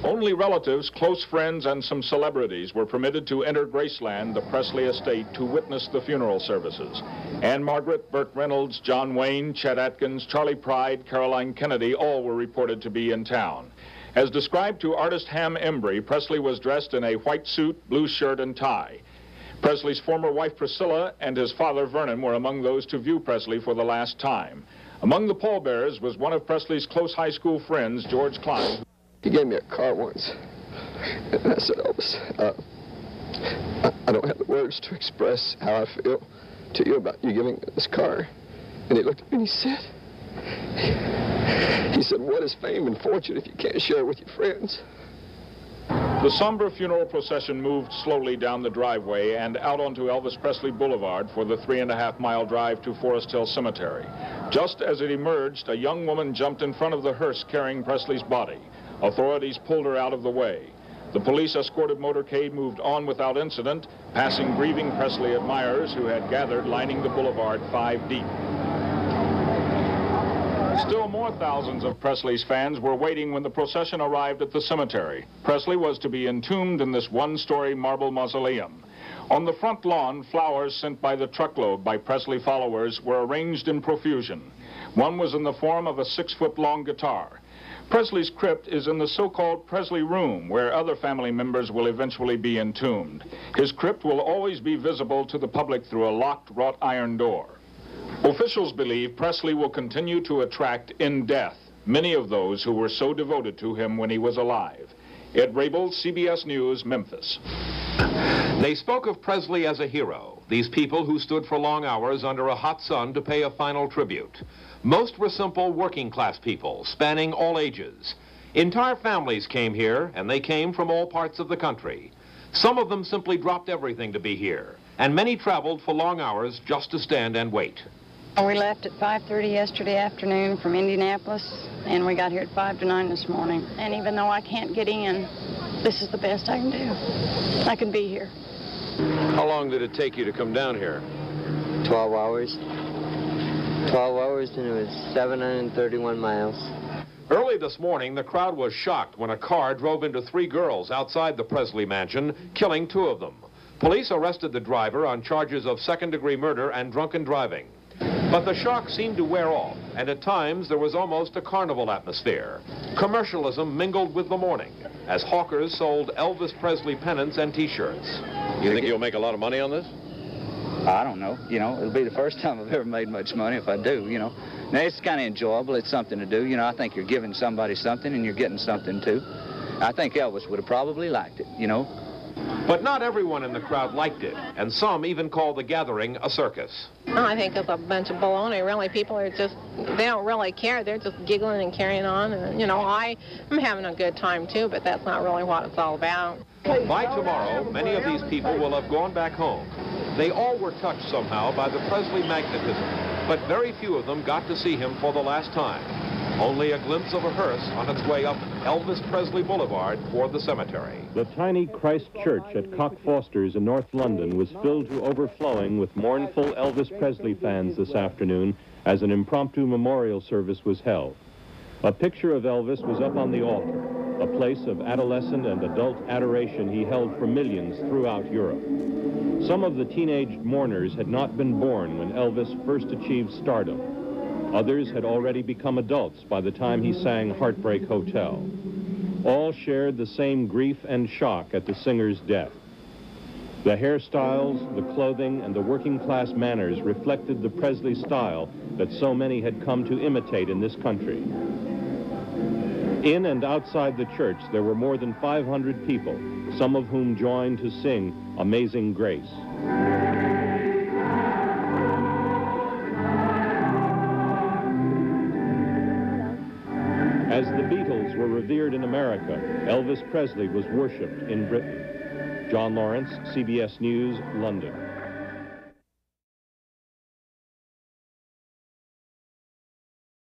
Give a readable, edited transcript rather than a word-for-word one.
Only relatives, close friends, and some celebrities were permitted to enter Graceland, the Presley estate, to witness the funeral services. Anne Margaret, Burt Reynolds, John Wayne, Chet Atkins, Charlie Pride, Caroline Kennedy, all were reported to be in town. As described to artist Ham Embry, Presley was dressed in a white suit, blue shirt, and tie. Presley's former wife Priscilla and his father Vernon were among those to view Presley for the last time. Among the pallbearers was one of Presley's close high school friends, George Klein. He gave me a car once, and I said, Elvis, I don't have the words to express how I feel to you about you giving me this car. And he looked at me and he said, what is fame and fortune if you can't share it with your friends? The somber funeral procession moved slowly down the driveway and out onto Elvis Presley Boulevard for the 3.5-mile drive to Forest Hill Cemetery. Just as it emerged, a young woman jumped in front of the hearse carrying Presley's body. Authorities pulled her out of the way. The police-escorted motorcade moved on without incident, passing grieving Presley admirers who had gathered lining the boulevard 5 deep. Still more thousands of Presley's fans were waiting when the procession arrived at the cemetery. Presley was to be entombed in this one-story marble mausoleum. On the front lawn, flowers sent by the truckload by Presley followers were arranged in profusion. One was in the form of a 6-foot-long guitar. Presley's crypt is in the so-called Presley Room, where other family members will eventually be entombed. His crypt will always be visible to the public through a locked wrought iron door. Officials believe Presley will continue to attract in death many of those who were so devoted to him when he was alive. Ed Rabel, CBS News, Memphis. They spoke of Presley as a hero, these people who stood for long hours under a hot sun to pay a final tribute. Most were simple working-class people, spanning all ages. Entire families came here, and they came from all parts of the country. Some of them simply dropped everything to be here, and many traveled for long hours just to stand and wait. We left at 5:30 yesterday afternoon from Indianapolis, and we got here at 5 to 9 this morning. And even though I can't get in, this is the best I can do. I can be here. How long did it take you to come down here? 12 hours. 12 hours, and it was 731 miles. Early this morning, the crowd was shocked when a car drove into 3 girls outside the Presley mansion, killing 2 of them. Police arrested the driver on charges of second-degree murder and drunken driving. But the shock seemed to wear off, and at times there was almost a carnival atmosphere. Commercialism mingled with the morning, as hawkers sold Elvis Presley pennants and T-shirts. You think you'll make a lot of money on this? I don't know. You know, it'll be the first time I've ever made much money if I do, you know. Now, it's kind of enjoyable. It's something to do. You know, I think you're giving somebody something and you're getting something, too. I think Elvis would have probably liked it, you know. But not everyone in the crowd liked it, and some even called the gathering a circus. Oh, I think it's a bunch of baloney, really. People are just, they don't really care. They're just giggling and carrying on. And, you know, I'm having a good time, too, but that's not really what it's all about. By tomorrow, many of these people will have gone back home. They all were touched somehow by the Presley magnetism, but very few of them got to see him for the last time. Only a glimpse of a hearse on its way up Elvis Presley Boulevard toward the cemetery. The tiny Christ Church at Cock Foster's in North London was filled to overflowing with mournful Elvis Presley fans this afternoon as an impromptu memorial service was held. A picture of Elvis was up on the altar, a place of adolescent and adult adoration he held for millions throughout Europe. Some of the teenage mourners had not been born when Elvis first achieved stardom. Others had already become adults by the time he sang Heartbreak Hotel. All shared the same grief and shock at the singer's death. The hairstyles, the clothing, and the working-class manners reflected the Presley style that so many had come to imitate in this country. In and outside the church, there were more than 500 people, some of whom joined to sing Amazing Grace. As the Beatles were revered in America, Elvis Presley was worshipped in Britain. John Lawrence, CBS News, London.